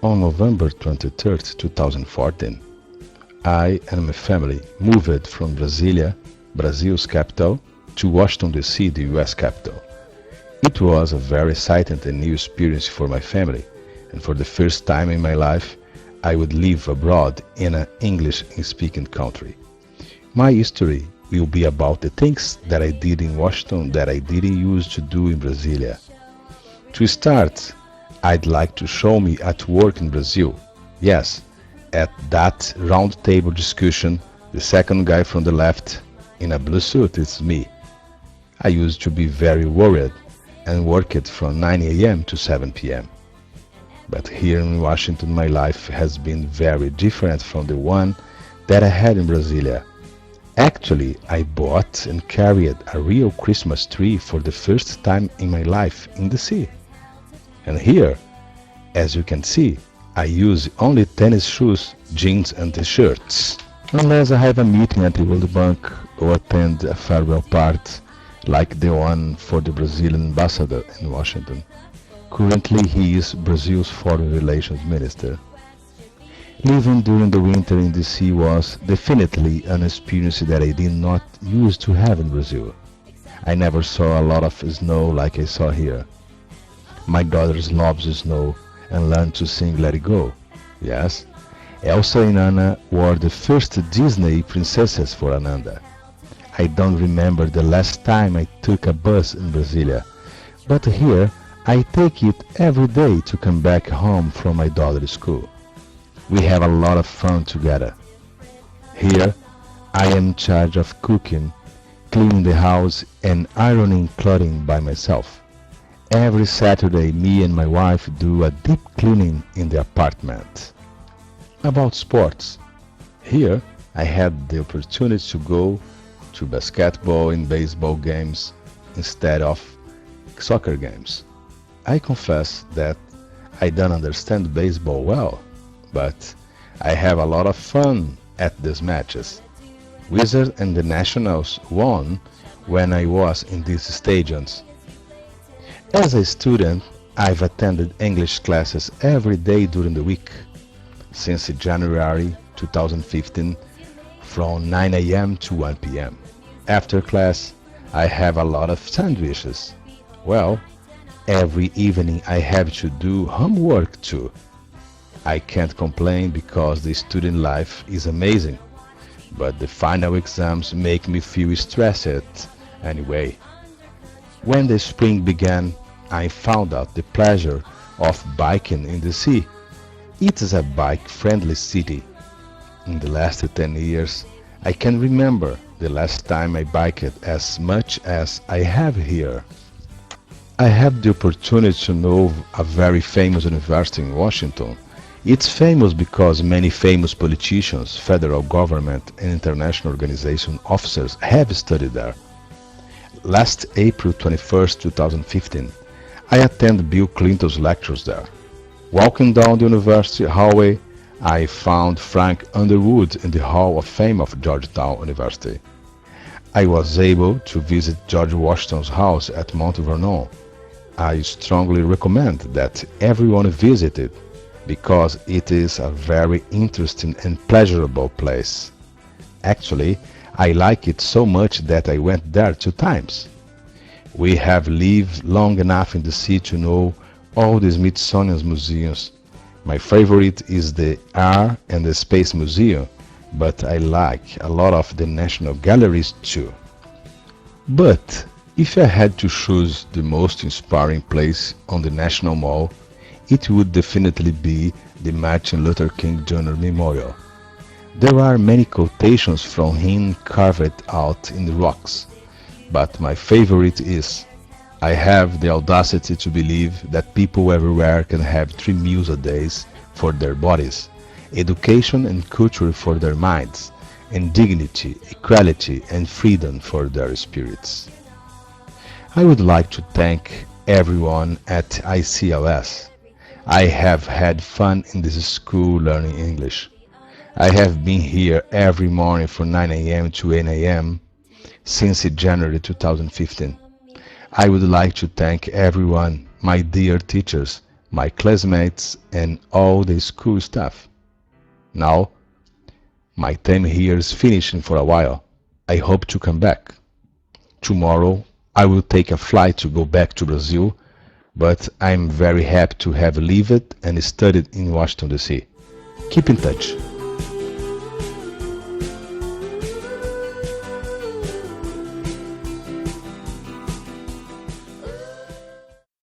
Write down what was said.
On November 23rd, 2014, I and my family moved from Brasilia, Brazil's capital, to Washington DC, the US capital. It was a very exciting and new experience for my family, and for the first time in my life, I would live abroad in an English-speaking country. My history will be about the things that I did in Washington that I didn't used to do in Brasilia. To start, I'd like to show me at work in Brazil. Yes, at that round table discussion, the second guy from the left in a blue suit is me. I used to be very worried and worked from 9 a.m. to 7 p.m. But here in Washington my life has been very different from the one that I had in Brasilia. Actually, I bought and carried a real Christmas tree for the first time in my life in the sea. And here, as you can see, I use only tennis shoes, jeans and t-shirts. Unless I have a meeting at the World Bank or attend a farewell party like the one for the Brazilian ambassador in Washington. Currently he is Brazil's foreign relations minister. Living during the winter in the sea was definitely an experience that I did not used to have in Brazil. I never saw a lot of snow like I saw here. My daughters loves snow and learned to sing Let It Go. Yes, Elsa and Anna were the first Disney princesses for Ananda. I don't remember the last time I took a bus in Brasilia, but here I take it every day to come back home from my daughter's school. We have a lot of fun together. Here I am in charge of cooking, cleaning the house and ironing clothing by myself. Every Saturday me and my wife do a deep cleaning in the apartment. About sports. Here I had the opportunity to go to basketball and baseball games instead of soccer games. I confess that I don't understand baseball well, but I have a lot of fun at these matches. Wizards and the Nationals won when I was in these stadiums. As a student, I've attended English classes every day during the week since January 2015 from 9 a.m. to 1 p.m. After class, I have a lot of sandwiches. Well, every evening I have to do homework too. I can't complain because the student life is amazing, but the final exams make me feel stressed anyway. When the spring began, I found out the pleasure of biking in the sea. It is a bike-friendly city. In the last 10 years, I can remember the last time I biked as much as I have here. I have the opportunity to know a very famous university in Washington. It's famous because many famous politicians, federal government and international organization officers have studied there. Last April 21st, 2015, I attended Bill Clinton's lectures there. Walking down the university hallway, I found Frank Underwood in the Hall of Fame of Georgetown University. I was able to visit George Washington's house at Mount Vernon. I strongly recommend that everyone visit it because it is a very interesting and pleasurable place. Actually, I like it so much that I went there 2 times. We have lived long enough in the city to know all the Smithsonian museums. My favorite is the Air and the Space Museum, but I like a lot of the National Galleries too. But if I had to choose the most inspiring place on the National Mall, it would definitely be the Martin Luther King Jr. Memorial. There are many quotations from him carved out in the rocks, but my favorite is, "I have the audacity to believe that people everywhere can have 3 meals a day for their bodies, education and culture for their minds, and dignity, equality and freedom for their spirits." I would like to thank everyone at ICLS. I have had fun in this school learning English. I have been here every morning from 9 a.m. to 8 a.m. since January 2015. I would like to thank everyone, my dear teachers, my classmates, and all the school staff. Now, my time here is finishing for a while. I hope to come back. Tomorrow, I will take a flight to go back to Brazil, but I'm very happy to have lived and studied in Washington, D.C. Keep in touch.